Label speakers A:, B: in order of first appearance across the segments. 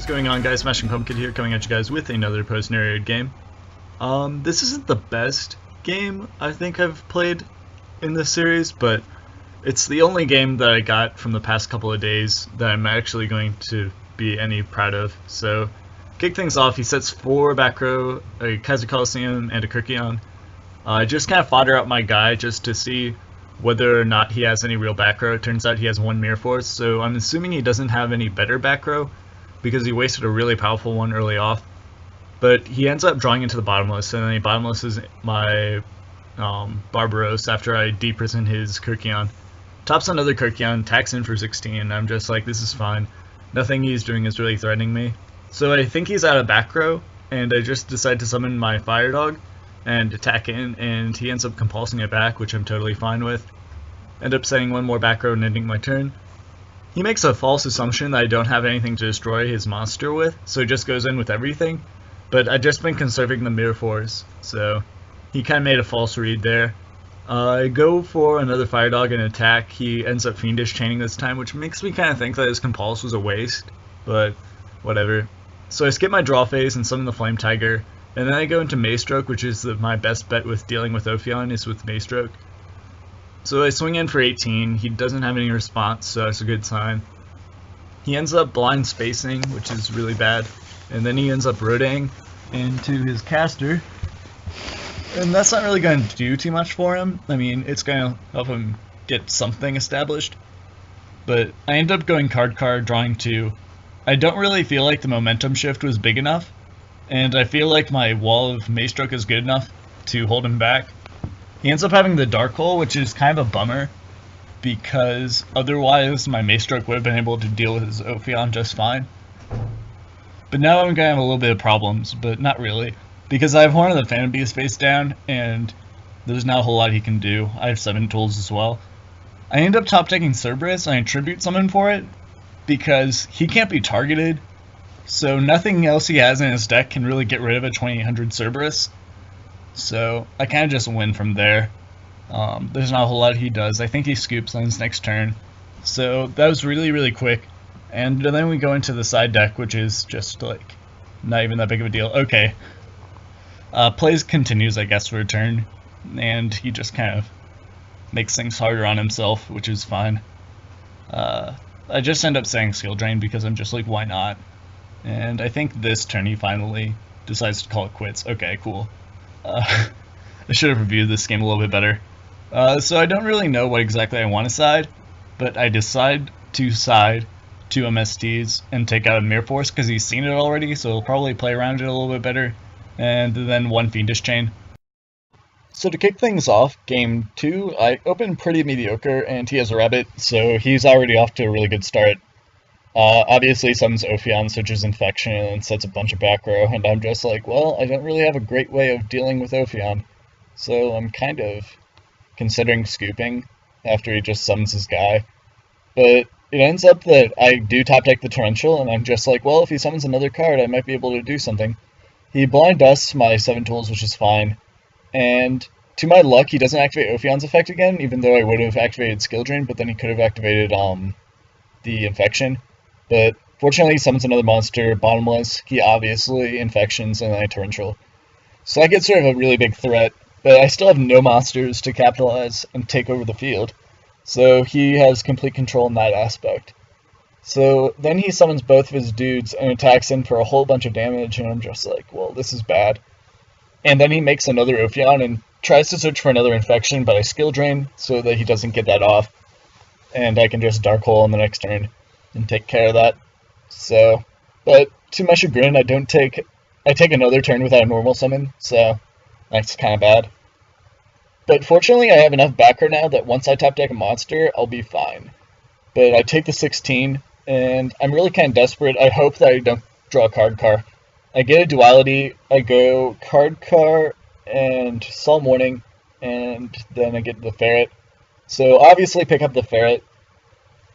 A: going on, guys? Smashing Pumpkin here, coming at you guys with another post-narrated game. This isn't the best game I think I've played in this series, but it's the only game that I got from the past couple of days that I'm actually going to be any proud of. So, kick things off, he sets 4 back row, a Kaiser Coliseum, and a Kyrkion. I just kind of fodder out my guy just to see whether or not he has any real back row. It turns out he has 1 Mirror Force, so I'm assuming he doesn't have any better back row, because he wasted a really powerful one early off. But he ends up drawing into the bottomless, and then he bottomlesses my Barbaros after I deprison his Kyrkion. Tops another Kyrkion, tacks in for 16, and I'm just like, this is fine. Nothing he's doing is really threatening me. So I think he's out of back row, and I just decide to summon my Fire Dog and attack in, and he ends up compulsing it back, which I'm totally fine with. End up setting 1 more back row and ending my turn. He makes a false assumption that I don't have anything to destroy his monster with, so he just goes in with everything. But I've just been conserving the Mirror Force, so he kind of made a false read there. I go for another Fire Dog and attack. He ends up Fiendish Chaining this time, which makes me kind of think that his Compulse was a waste, but whatever. So I skip my draw phase and summon the Flame Tiger, and then I go into Maystroke, which is my best bet with dealing with Ophion, is with Maystroke. So I swing in for 18, he doesn't have any response, so that's a good sign. He ends up blind spacing, which is really bad, and then he ends up rotating into his caster, and that's not really going to do too much for him. I mean, it's going to help him get something established, but I end up going card, drawing 2. I don't really feel like the momentum shift was big enough, and I feel like my wall of Maystroke is good enough to hold him back. He ends up having the Dark Hole, which is kind of a bummer, because otherwise my Maystroke would have been able to deal with his Ophion just fine. But now I'm going to have a little bit of problems, but not really, because I have Horn of the Phantom Beast face down, and there's not a whole lot he can do. I have 7 tools as well. I end up top decking Cerberus, and I tribute summon for it, because he can't be targeted, so nothing else he has in his deck can really get rid of a 2800 Cerberus. So I kind of just win from there. There's not a whole lot he does. I think he scoops on his next turn. So that was really quick. And then we go into the side deck, which is just like not even that big of a deal. Okay. Plays continues, I guess, for a turn. And he just kind of makes things harder on himself, which is fine. I just end up saying Skill Drain because I'm just like, why not? And I think this turn he finally decides to call it quits. Okay, cool. I should have reviewed this game a little bit better. So I don't really know what exactly I want to side, but I decide to side 2 MSTs and take out a Mirror Force because he's seen it already, so he'll probably play around it a little bit better, and then 1 Fiendish Chain. So to kick things off, game 2, I open pretty mediocre, and he has a Rabbit, so he's already off to a really good start. Obviously summons Ophion, switches Infection, and sets a bunch of back row, and I'm just like, well, I don't really have a great way of dealing with Ophion, so I'm kind of considering scooping after he just summons his guy. But it ends up that I do top deck the Torrential, and I'm just like, well, if he summons another card, I might be able to do something. He blind dusts my 7 tools, which is fine, and to my luck, he doesn't activate Ophion's effect again, even though I would have activated Skill Drain, but then he could have activated the Infection. But fortunately, he summons another monster, bottomless. He obviously Infections, and then I Torrential. So I get sort of a really big threat, but I still have no monsters to capitalize and take over the field. So he has complete control in that aspect. So then he summons both of his dudes and attacks in for a whole bunch of damage, and I'm just like, well, this is bad. And then he makes another Ophion and tries to search for another Infection, but I Skill Drain so that he doesn't get that off. And I can just Dark Hole on the next turn and take care of that. So, but to my chagrin, I take another turn without a normal summon, so that's kind of bad. But fortunately, I have enough backer now that once I top deck a monster, I'll be fine. But I take the 16, and I'm really kind of desperate. I hope that I don't draw a card car. I get a duality, I go card car and Solemn Warning, and then I get the Ferret. So obviously pick up the Ferret,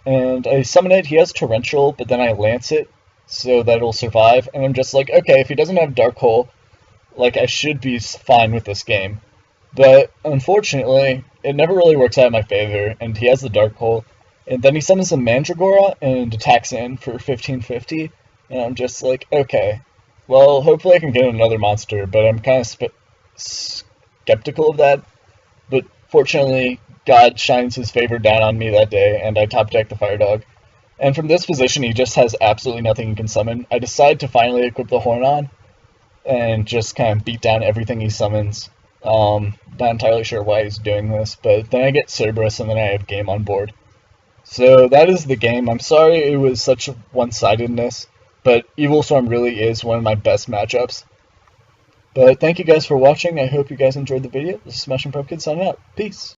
A: and I summon it. He has Torrential, but then I Lance it so that it'll survive, and I'm just like, okay, if he doesn't have Dark Hole, like, I should be fine with this game. But unfortunately, it never really works out in my favor, and he has the Dark Hole, and then he summons a Mandragora and attacks in for 1550,
B: And I'm just like, okay, well, hopefully I can get another monster, but I'm kind of skeptical of that. But fortunately, God shines his favor down on me that day, and I top deck the Fire Dog. And from this position, he just has absolutely nothing he can summon. I decide to finally equip the Horn on, and just kind of beat down everything he summons. Not entirely sure why he's doing this, but then I get Cerberus, and then I have game on board. So that is the game. I'm sorry it was such one-sidedness, but Evilswarm really is one of my best matchups. But thank you guys for watching. I hope you guys enjoyed the video. This is Smashing Pumpkin signing out. Peace.